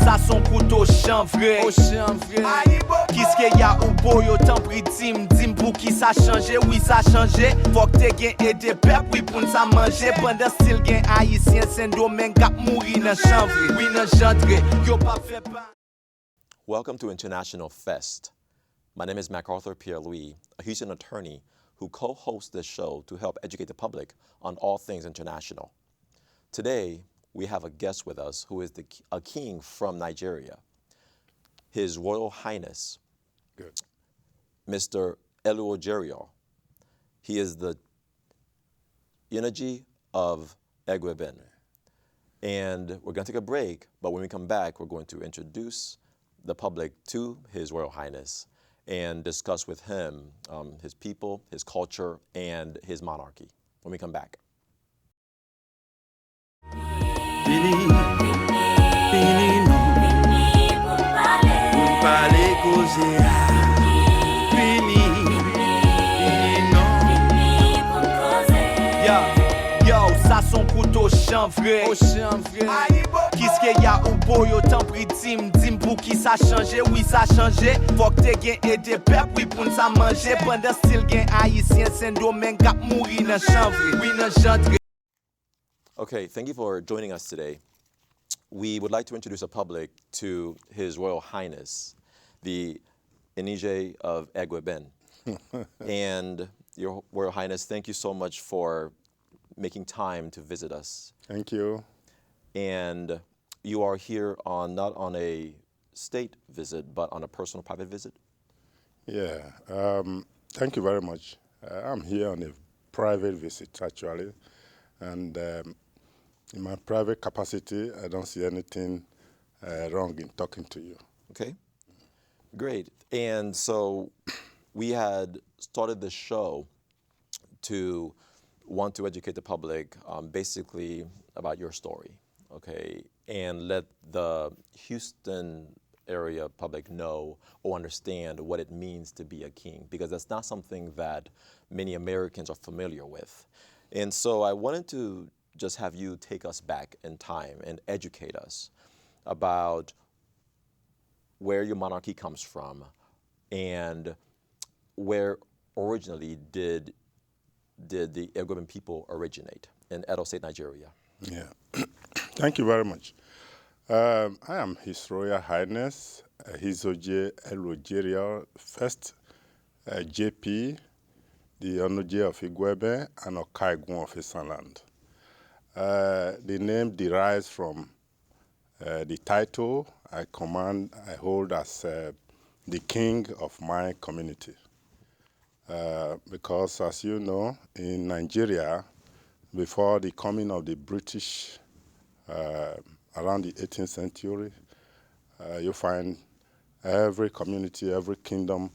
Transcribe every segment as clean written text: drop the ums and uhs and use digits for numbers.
Ça son couteau chanvré. Qu'est-ce qu'il y a au beau yo tant pris dim pour qui ça changé. Oui ça changé. Faut que t'aies gain et des peuples oui pour ça manger. Pendant style gain haïtien c'est domaine cap mourir dans chanvré. Oui dans chanvré yo pas fait pas. Welcome to International Fest. My name is MacArthur Pierre-Louis, a Houston attorney who co-hosts this show to help educate the public on all things international. Today, we have a guest with us who is a king from Nigeria, His Royal Highness, Mr. Eluojierior. He is the Onogie of Igueben. And we're going to take a break, but when we come back, we're going to introduce the public to His Royal Highness and discuss with him his people, his culture, and his monarchy when we come back. Yo, ça son couteau chanvré. Qu'est-ce qu'il y a au beau yo tant pris dim pour qui ça changé. Oui ça changé. Faut que t'aies gain et des peuples oui pour ça manger. Pendant style gain haïtien c'est domaine cap mourir dans chanvré. Oui dans chanvré. Okay, thank you for joining us today. We would like to introduce the public to His Royal Highness, the Ehizogie of Igueben. And Your Royal Highness, thank you so much for making time to visit us. Thank you. And you are here not on a state visit, but on a personal private visit? Yeah, thank you very much. I'm here on a private visit, actually. And in my private capacity, I don't see anything wrong in talking to you. Okay, great. And so we had started this show to want to educate the public basically about your story, okay, and let the Houston area public know or understand what it means to be a king, because that's not something that many Americans are familiar with. And so I wanted to just have you take us back in time and educate us about where your monarchy comes from and where originally did the Igueben people originate in Edo State, Nigeria. Yeah, thank you very much. I am His Royal Highness Ehizogie Eluojierior, first JP, the Onogie of Igueben and Okaigun of Esanland. The name derives from the title I hold as the king of my community. Because as you know, in Nigeria, before the coming of the British around the 18th century, you find every community, every kingdom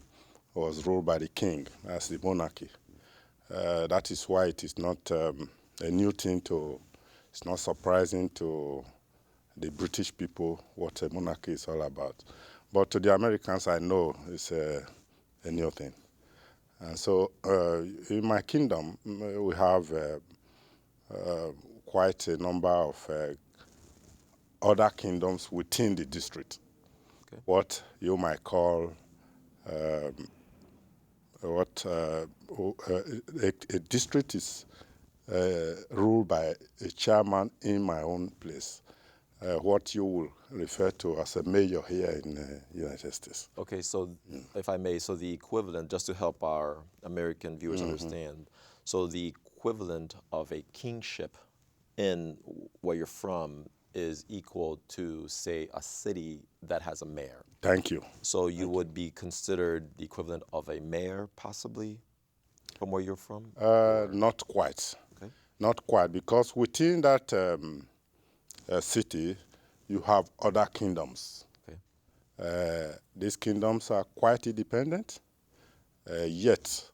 was ruled by the king as the monarchy. That is why it is not a new thing it's not surprising to the British people what a monarchy is all about. But to the Americans, I know it's a new thing. And so in my kingdom, we have quite a number of other kingdoms within the district. Okay. What you might call a district is ruled by a chairman in my own place, what you will refer to as a mayor here in the United States. Okay, so if I may, so the equivalent, just to help our American viewers understand, so the equivalent of a kingship in where you're from is equal to, say, a city that has a mayor. Thank you. So you would be considered the equivalent of a mayor, possibly, from where you're from? Not quite. Okay. Not quite, because within that city, you have other kingdoms. Okay. These kingdoms are quite independent, yet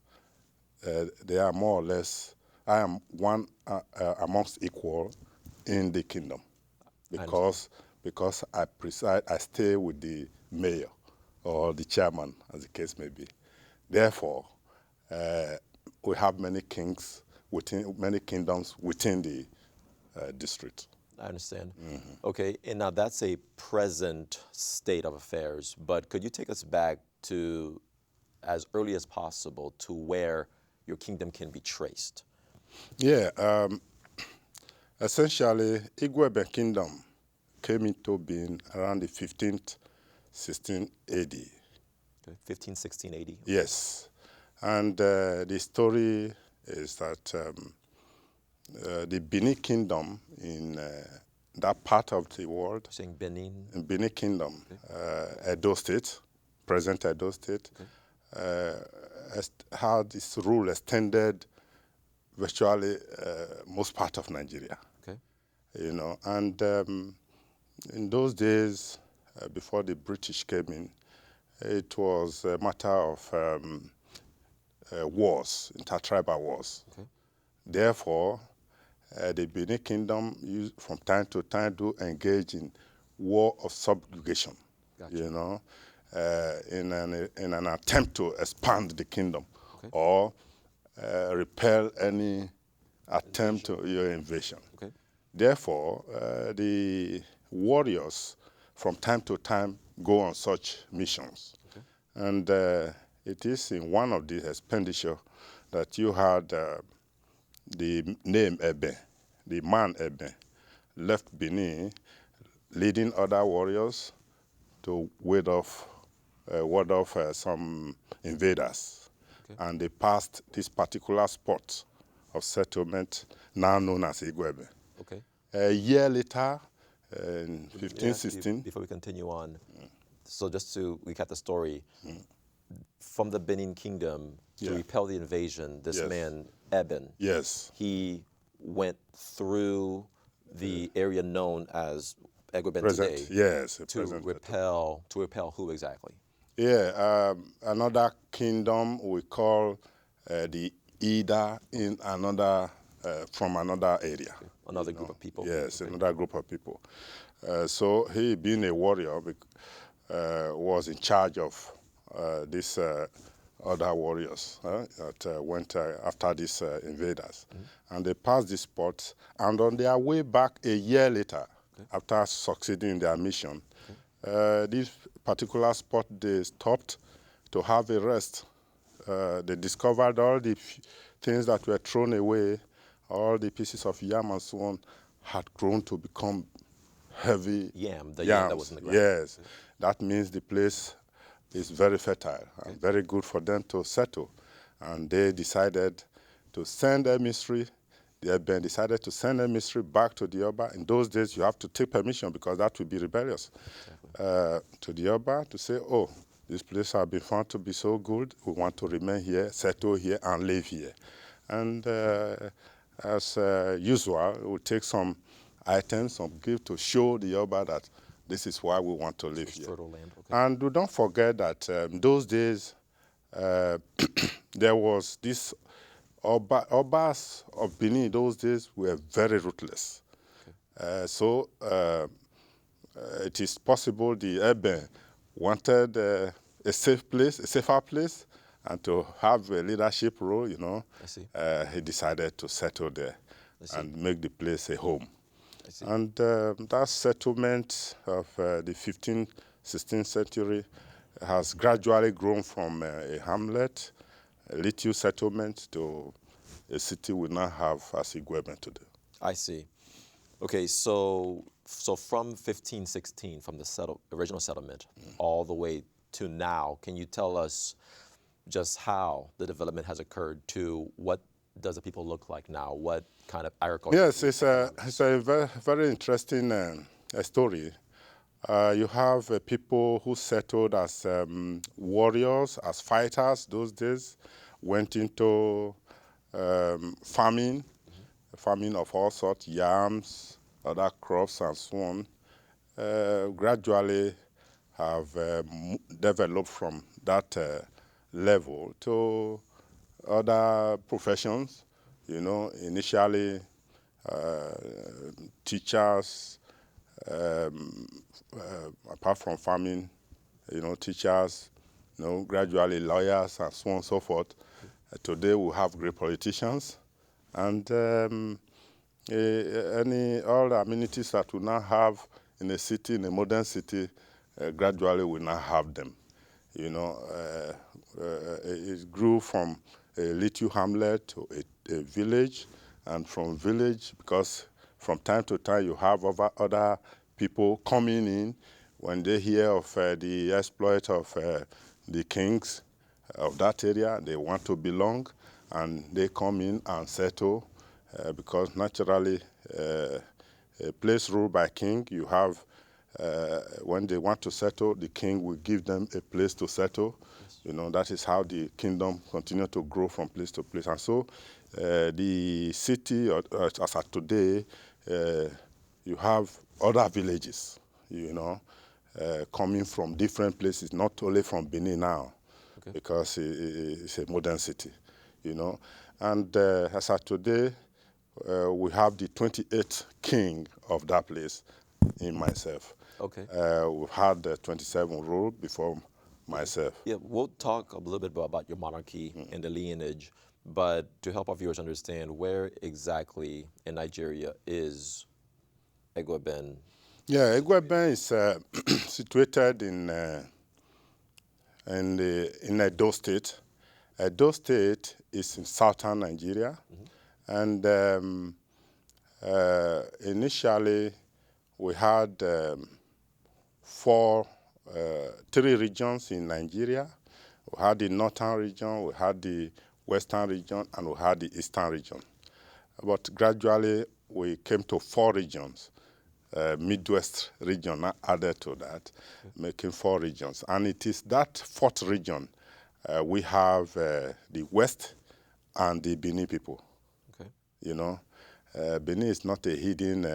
they are more or less, I am one amongst equal in the kingdom, because I stay with the mayor or the chairman, as the case may be. Therefore, we have many kingdoms within the district. I understand. Okay, and now that's a present state of affairs, but could you take us back to as early as possible to where your kingdom can be traced? Yeah, essentially, Igueben kingdom came into being around the 15th, 16 AD. Okay, 15, 16, 80. Yes, and the story is that the Benin kingdom in that part of the world, Saying Benin. in Benin kingdom, Edo State, present Edo State, had its rule extended virtually most part of Nigeria. Okay. You know, and in those days, before the British came in, it was a matter of wars, intertribal wars. Okay. Therefore, the Benin Kingdom from time to time do engage in war of subjugation. Gotcha. You know, in an attempt to expand the kingdom, Okay. or repel any attempt to your invasion. Okay. Therefore, the warriors from time to time go on such missions. Okay. And it is in one of these expenditure that you had the name Ebe, the man Ebe, left Benin, leading other warriors to ward off some invaders. Okay. And they passed this particular spot of settlement now known as Igueben. Okay. A year later, in 1516. Before we continue on, so just to recap the story, from the Benin Kingdom to repel the invasion, this man, Eben, Yes. he went through the area known as Igueben Present. today Yes. to repel who exactly? Yeah, another kingdom we call the Ida in another from another area. Another group of people? Yes, another group of people. So he, being a warrior, was in charge of these other warriors that went after these invaders. And they passed this spot, and on their way back a year later, after succeeding in their mission, this particular spot they stopped to have a rest. They discovered all the things that were thrown away, all the pieces of yam and so on, had grown to become heavy yam that was in the ground. Yes, that means the place is very fertile and very good for them to settle. And they decided to send emissary. The Eben decided to send emissary back to the Oba. In those days, you have to take permission because that would be rebellious. To the Oba to say, oh, this place has been found to be so good, we want to remain here, settle here, and live here. And as usual, we'll take some items, some gift to show the Oba that this is why we want to live here. Fertile land. Okay. And we don't forget that in those days, there was this Obas of Benin in those days were very ruthless. So it is possible the Eben wanted a safe place, a safer place, and to have a leadership role, you know. I see. He decided to settle there and make the place a home. I see. And that settlement of the 15th, 16th century has gradually grown from a hamlet, a little settlement, to a city we now have as Igueben today. I see. Okay, so from 1516, from the original settlement, all the way to now, can you tell us just how the development has occurred to what does the people look like now? What kind of agriculture? Yes, it's a very, very interesting story. You have people who settled as warriors, as fighters those days, went into farming of all sorts, yams, other crops, and so on. Gradually have developed from that level to other professions. You know, initially teachers, apart from farming, teachers, gradually lawyers, and so on and so forth. Today we have great politicians, and all the amenities that we now have in a city, in a modern city, gradually we now have them. It grew from a little hamlet to a village, and from village, because from time to time you have other people coming in when they hear of the exploit of the kings of that area. They want to belong, and they come in and settle, because naturally a place ruled by king, you have, when they want to settle, the king will give them a place to settle. That is how the kingdom continue to grow from place to place. And so the city, as of today, you have other villages, coming from different places, not only from Benin now, because it's a modern city, And as of today, we have the 28th king of that place in myself. Okay. We've had 27 ruled before myself. Yeah, we'll talk a little bit about your monarchy and the lineage, but to help our viewers understand, where exactly in Nigeria is Igueben? Yeah, Igueben is situated in Edo State. Edo State is in southern Nigeria, and initially we had three regions in Nigeria. We had the northern region, we had the western region, and we had the eastern region. But gradually we came to 4 regions. Midwest region added to that, making 4 regions. And it is that 4th region we have the West and the Bini people. Okay. Bini is not a hidden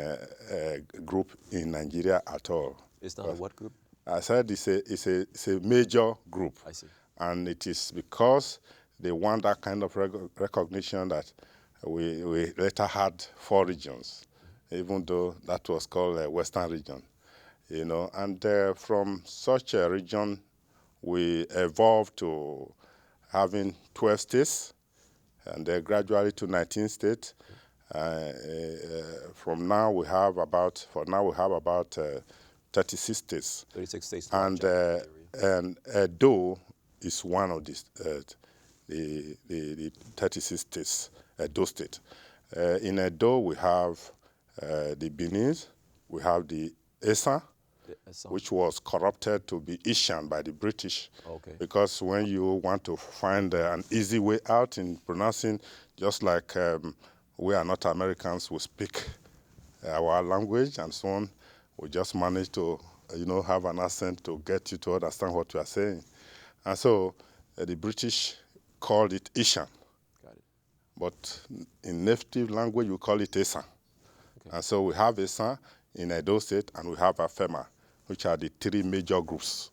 group in Nigeria at all. It's not a what group? I said it's a major group. I see. And it is because they want that kind of recognition that we later had 4 regions, even though that was called a Western region, And from such a region, we evolved to having 12 states, and gradually to 19 states. From now we have about 36 states. 36 states. And Edo is one of the 36 states, Edo State. In Edo, we have the Benin, we have the Esan, which was corrupted to be Ishan by the British. Okay. Because when you want to find an easy way out in pronouncing, just like we are not Americans, we speak our language and so on, we just manage to, have an accent to get you to understand what you are saying. And so the British called it Ishan. Got it. But in native language, we call it Esan. Okay. And so we have Esan in Edo State, and we have Afema, which are the 3 major groups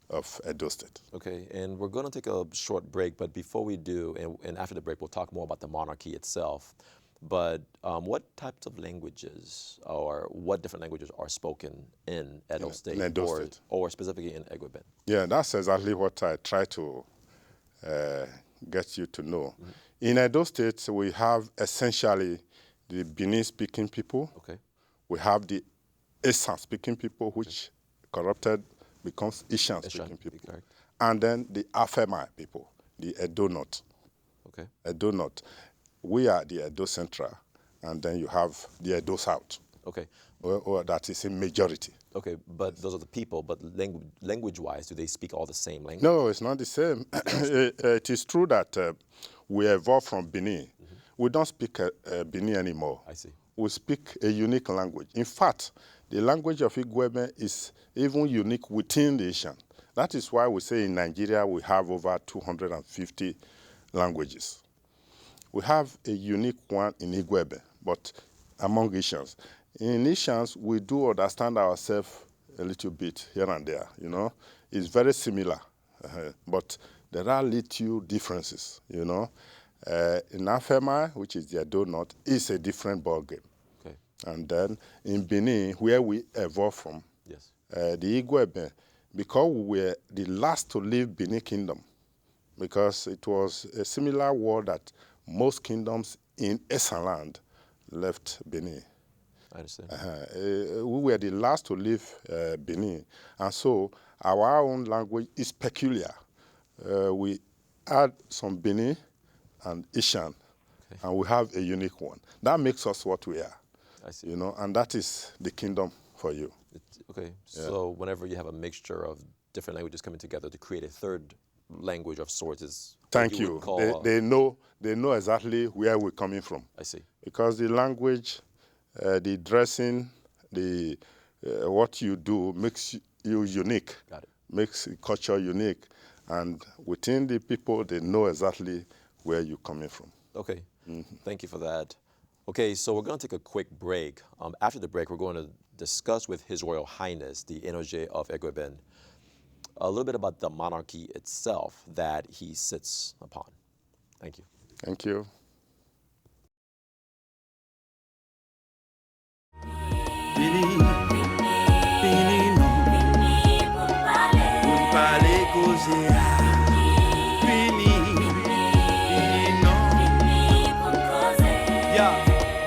of Edo State. Okay, and we're going to take a short break, but before we do, and after the break, we'll talk more about the monarchy itself. But what types of languages, or what different languages are spoken in Edo State, in Edo State, or specifically in Igueben? Yeah, that's exactly what I try to get you to know. In Edo State, we have essentially the Benin-speaking people. Okay. We have the Esan-speaking people, which corrupted becomes Ishan-speaking people. Correct. And then the Afema people, the Edo North. Okay. Edo North. We are the Edo Central, and then you have the Edo South. Okay. Or that is in majority. Okay, but those are the people, but language-wise, do they speak all the same language? No, it's not the same. It is true that we evolved from Benin. We don't speak Benin anymore. I see. We speak a unique language. In fact, the language of Igueben is even unique within the Ishan. That is why we say in Nigeria we have over 250 languages. We have a unique one in Igueben, but among Ishans. In Ishans, we do understand ourselves a little bit here and there, It's very similar, but there are little differences, In Afema, which is the Edo North, is a different ballgame. And then in Benin, where we evolved from, yes, the Igueben, because we were the last to leave Benin Kingdom, because it was a similar war that most kingdoms in Esanland left Benin. I understand. We were the last to leave Benin, and so our own language is peculiar. We add some Benin and Ishan, and we have a unique one. That makes us what we are. I see. You know, and that is the kingdom for you. Okay, so whenever you have a mixture of different languages coming together to create a third language of sorts is what Thank you. you. Would call, They know exactly where we're coming from. I see. Because the language, the dressing, the what you do makes you unique. Got it. Makes the culture unique, and within the people, they know exactly where you're coming from. Okay, thank you for that. Okay, so we're going to take a quick break. After the break, we're going to discuss with His Royal Highness, the Onogie of Igueben, a little bit about the monarchy itself that he sits upon. Thank you. Thank you.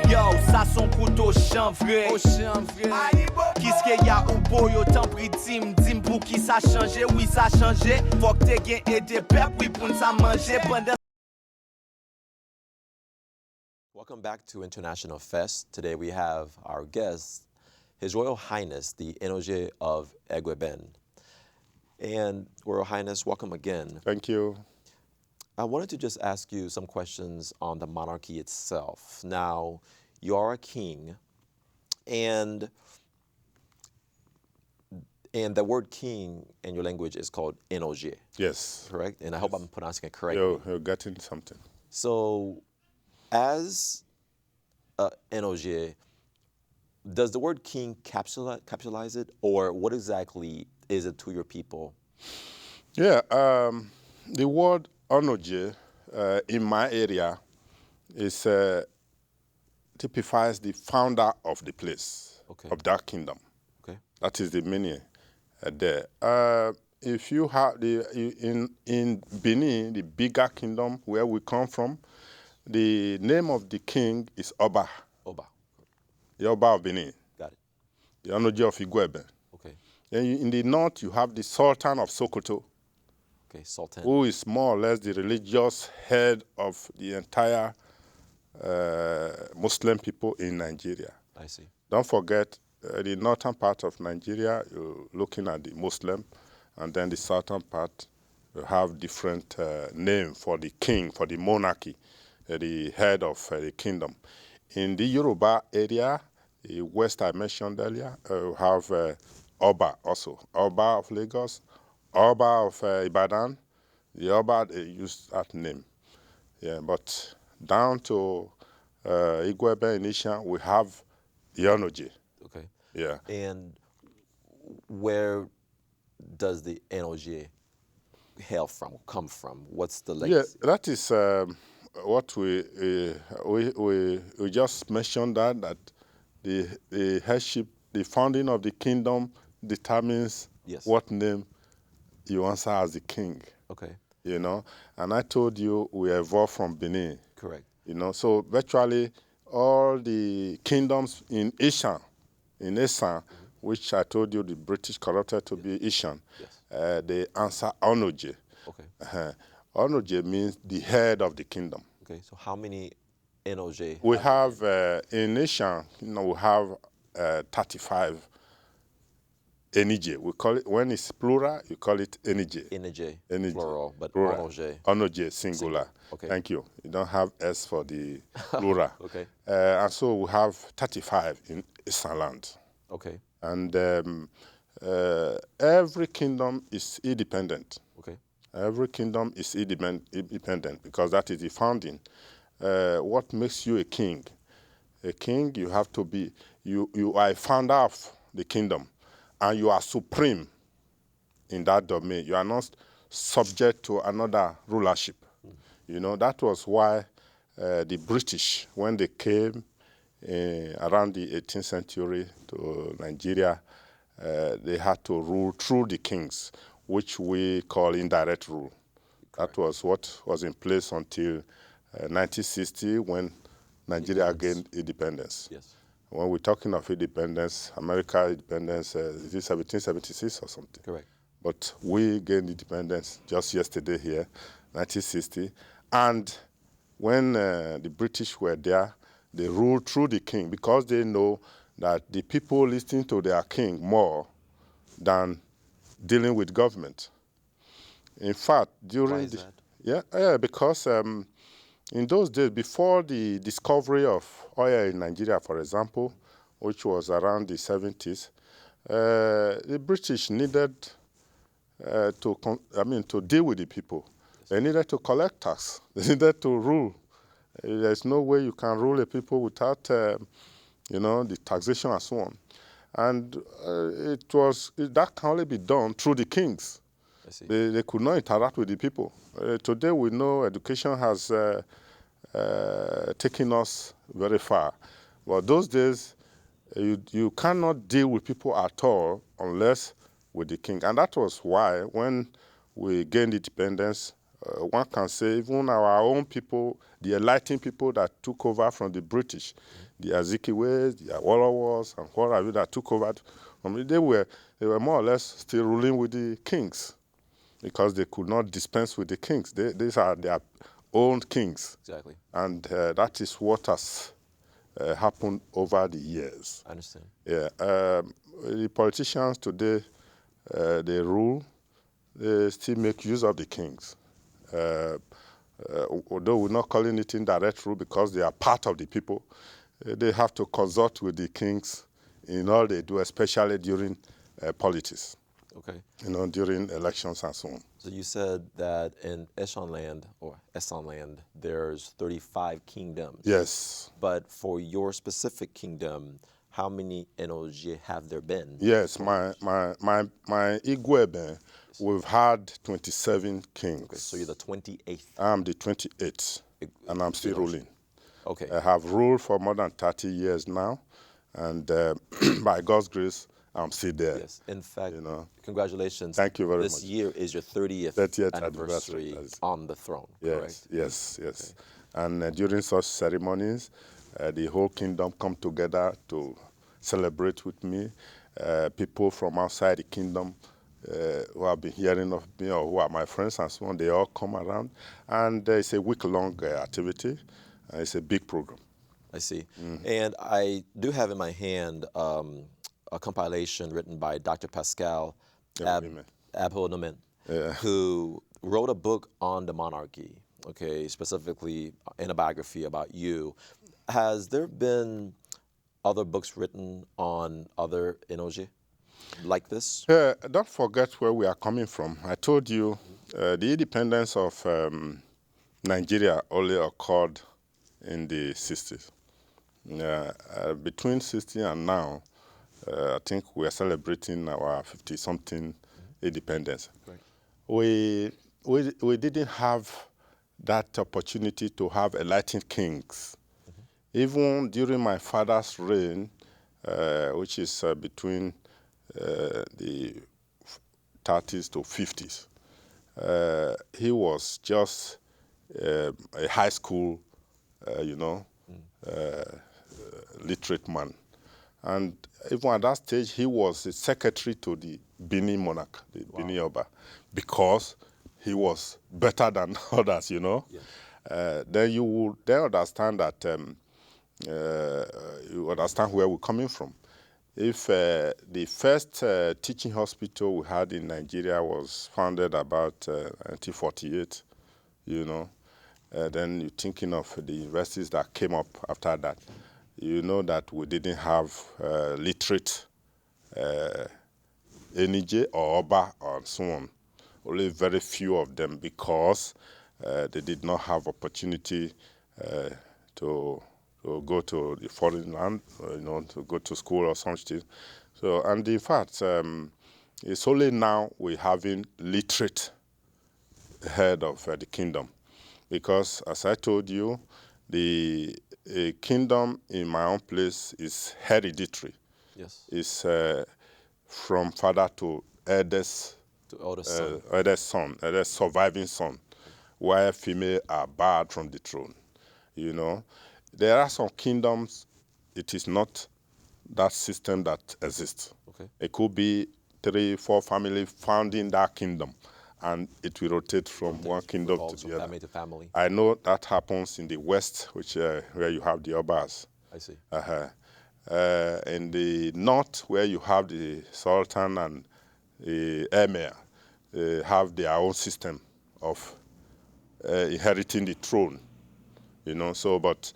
Yo, ça son couteau chanvré. Qu'est-ce qu'il y a ou boyo tant pris dim pour qui ça changé, oui ça changé. Faut que t'aies gain et des peuples, oui pour ça manger pendant. Welcome back to International Fest. Today we have our guest, His Royal Highness, the Enuogie of Igueben. And Royal Highness, welcome again. Thank you. I wanted to just ask you some questions on the monarchy itself. Now, you are a king, and the word king in your language is called Enuogie, Yes. correct? And I hope I'm pronouncing it correctly. You're getting something. So, as Enuogie, does the word king capsulize it, or what exactly is it to your people? Yeah, the word Onogie in my area is typifies the founder of the place, of that kingdom. Okay. That is the meaning there. If you have in Benin, the bigger kingdom where we come from, the name of the king is Oba. Oba. The Oba of Benin. Got it. The Onogie of Igueben. Okay. Then in the north, you have the Sultan of Sokoto, Okay, Sultan. who is more or less the religious head of the entire Muslim people in Nigeria. I see. Don't forget, the northern part of Nigeria, you're looking at the Muslim, and then the southern part, you have different name for the king, for the monarchy, the head of the kingdom. In the Yoruba area, the west I mentioned earlier, you have Oba also, Oba of Lagos, Oba of Ibadan. The Oba, they use that name. Yeah, but down to Igueben in Ishan, we have the Onogie. Okay. Yeah. And where does the Enuogie come from? What's the legacy? Yeah, that is what we just mentioned that the headship, the founding of the kingdom determines what name you answer as the king. Okay. You know, and I told you we evolved from Benin. Correct. You know, so virtually all the kingdoms in Ishan, which I told you the British corrupted to be Ishan, they answer Onogie. Okay. Onogie means the head of the kingdom. Okay, so how many Enuogie? We have, in Ishan, we have 35 Enuogie. We call it, when it's plural, you call it Enuogie. Enuogie, plural, but plural. Onogie. Onogie, singular. Okay. Thank you. You don't have S for the plural. Okay. And so we have 35 in Esanland. Okay. And every kingdom is independent. Okay. Every kingdom is independent because that is the founding. What makes you a king? A king, you have to be, you are a founder of the kingdom, and you are supreme in that domain. You are not subject to another rulership. You know, that was why the British, when they came around the 18th century to Nigeria, they had to rule through the kings, which we call indirect rule. Correct. That was what was in place until 1960 when Nigeria gained independence. Yes. When we're talking of independence, America independence, is it 1776 or something? Correct. But we gained independence just yesterday here, 1960. And when the British were there, they ruled through the king because they know that the people listening to their king more than dealing with government. In fact, during Why is that? Yeah, because in those days, before the discovery of oil in Nigeria, for example, which was around the 70s, the British needed to deal with the people. They needed to collect tax. They needed to rule. There's no way you can rule a people without, the taxation and so on. And that can only be done through the kings. I see. They could not interact with the people. Today we know education has taken us very far. But those days, you cannot deal with people at all unless with the king. And that was why when we gained independence, one can say even our own people, the enlightened people that took over from the British, the Ehizogie, the Eluojierior, and what have you that took over, they were more or less still ruling with the kings because they could not dispense with the kings. These are their own kings. Exactly. And that is what has happened over the years. I understand. Yeah. The politicians today, they rule, they still make use of the kings. Although we're not calling it indirect rule because they are part of the people, they have to consult with the kings in all they do, especially during politics. Okay. During elections and so on. So you said that in Esanland, there's 35 kingdoms. Yes. But for your specific kingdom, how many Onogie have there been? Yes, my Igueben, we've had 27 kings. Okay, so you're the 28th. I'm the 28th, and I'm still ruling. Okay. I have ruled for more than 30 years now, and by God's grace, I'm still there. Yes, in fact, congratulations. Thank you very much. This year is your 30th anniversary on the throne, correct? Yes. Okay. And during such ceremonies, the whole kingdom come together to celebrate with me. People from outside the kingdom who have been hearing of me or who are my friends and so on, they all come around. And it's a week-long activity. It's a big program. I see. And I do have in my hand a compilation written by Dr. Pascal Abhonomen, who wrote a book on the monarchy, okay, specifically in a biography about you. Has there been other books written on other Onogie like this? Don't forget where we are coming from. I told you the independence of Nigeria only occurred in the 60s. Between 60 and now, I think we are celebrating our 50-something independence. Right. We didn't have that opportunity to have enlightened kings. Even during my father's reign, which is between the 30s to 50s, he was just a high school, literate man. And even at that stage, he was a secretary to the Benin monarch, the Benin Oba, because he was better than others, Yeah. Then you would then understand that you understand where we're coming from. If the first teaching hospital we had in Nigeria was founded about 1948, then you're thinking of the universities that came up after that. You know that we didn't have literate Enuige or Oba and so on. Only very few of them because they did not have opportunity to go to the foreign land, to go to school or something. So, and in fact, it's only now we're having literate head of the kingdom. Because, as I told you, the kingdom in my own place is hereditary. Yes. It's from father to eldest eldest surviving son, where female are barred from the throne. You know, there are some kingdoms, it is not that system that exists. Okay. It could be 3, 4 families founding that kingdom, and it will rotate from one kingdom to the other. Family to family. I know that happens in the West, which where you have the Obas. I see. In the North, where you have the Sultan and the Emir, have their own system of inheriting the throne. You know, so but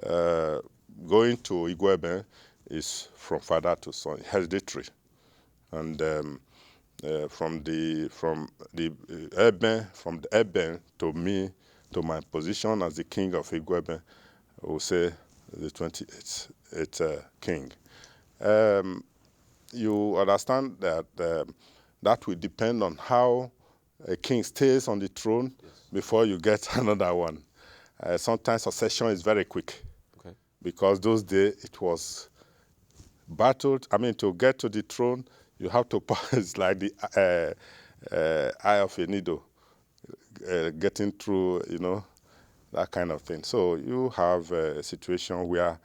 going to Igueben is from father to son, hereditary, and from the Igueben to me, to my position as the king of Igueben, I will say the 28th king. You understand that that will depend on how a king stays on the throne before you get another one. Sometimes succession is very quick, because those days it was battled. I mean, to get to the throne, you have to pass like the eye of a needle, getting through, you know, that kind of thing. So you have a situation where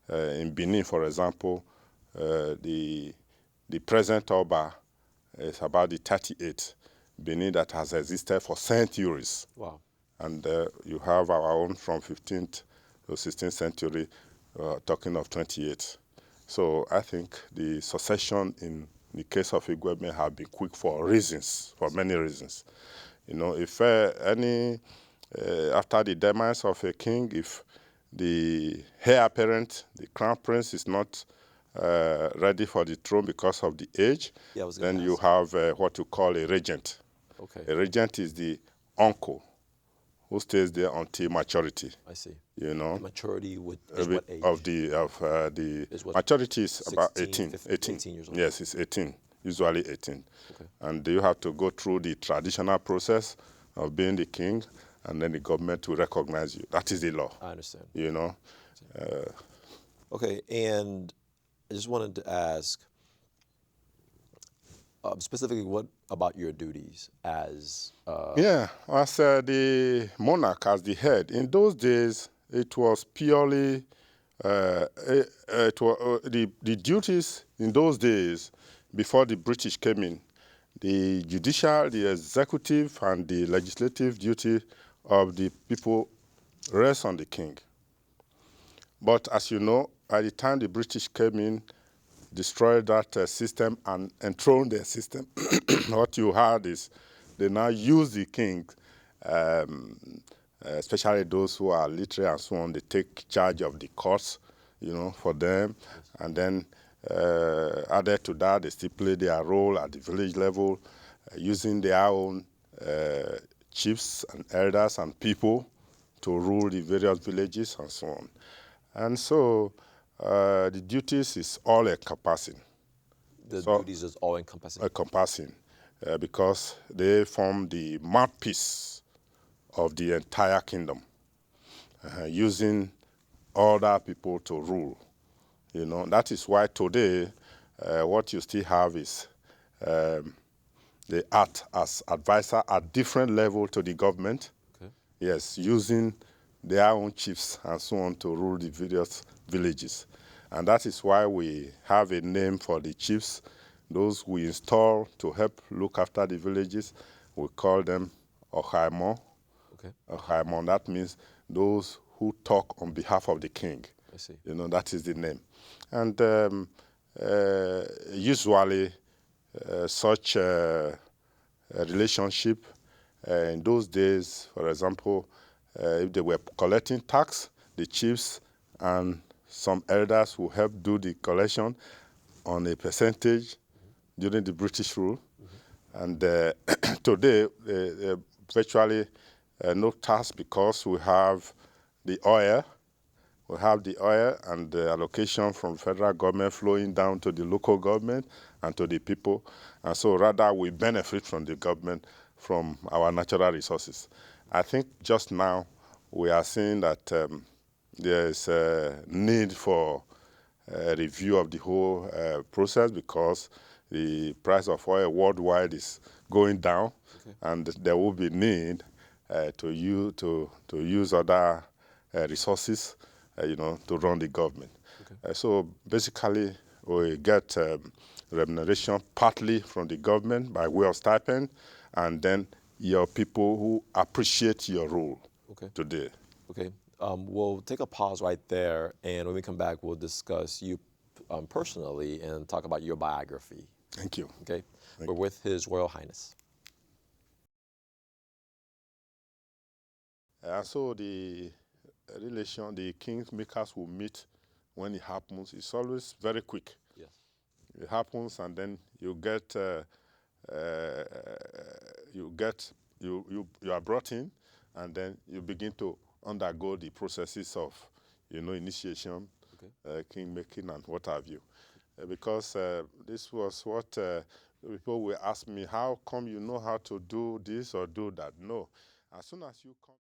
in Benin, for example, the present Oba is about the 38th Benin that has existed for centuries. Wow. And you have our own from 15th to 16th century, talking of 28th. So I think the succession in the case of Igueben have been quick for reasons, for many reasons. You know, if after the demise of a king, if the heir apparent, the crown prince, is not ready for the throne because of the age, then you have what you call a regent. Okay. A regent is the uncle who stays there until maturity. I see. You know, the maturity is what age? The maturity is 16, about 18. 15, 18 years old. Yes, it's 18. Usually 18. Okay. And you have to go through the traditional process of being the king, and then the government will recognize you. That is the law. I understand. You know. Okay, and I just wanted to ask specifically, what about your duties as? As the monarch, as the head. In those days, it was purely the duties in those days before the British came in. The judicial, the executive, and the legislative duty of the people rests on the king. But as you know, by the time the British came in, destroyed that system and enthroned their system, what you had is they now use the king, especially those who are literate and so on. They take charge of the courts, you know, for them, and then added to that, they still play their role at the village level, using their own chiefs and elders and people to rule the various villages and so on. And so the duties is all encompassing. Duties is all encompassing. Because they form the mouthpiece of the entire kingdom, using other people to rule. You know, that is why today what you still have is they act as advisor at different level to the government. Okay. Yes, using their own chiefs and so on to rule the various villages. And that is why we have a name for the chiefs. Those we install to help look after the villages, we call them Okaigun. Okay. Okaigun, that means those who talk on behalf of the king. I see. You know, that is the name. And usually such a relationship in those days, for example, if they were collecting tax, the chiefs and some elders will help do the collection on a percentage during the British rule. And today, virtually no tax, because we have the oil. We have the oil and the allocation from federal government flowing down to the local government and to the people. And so rather we benefit from the government, from our natural resources. I think just now we are seeing that there is a need for a review of the whole process, because the price of oil worldwide is going down, and there will be need to use other resources, to run the government. So basically, we get remuneration partly from the government by way of stipend, and then your people who appreciate your role today. Okay. We'll take a pause right there, and when we come back, we'll discuss you personally and talk about your biography. Thank you. Okay. We're with His Royal Highness. So the relation, the kingmakers will meet when it happens. It's always very quick. Yes. It happens, and then you are brought in, and then you begin to undergo the processes of, initiation, king-making, and what have you. Because this was what people will ask me, how come you know how to do this or do that? No. As soon as you come...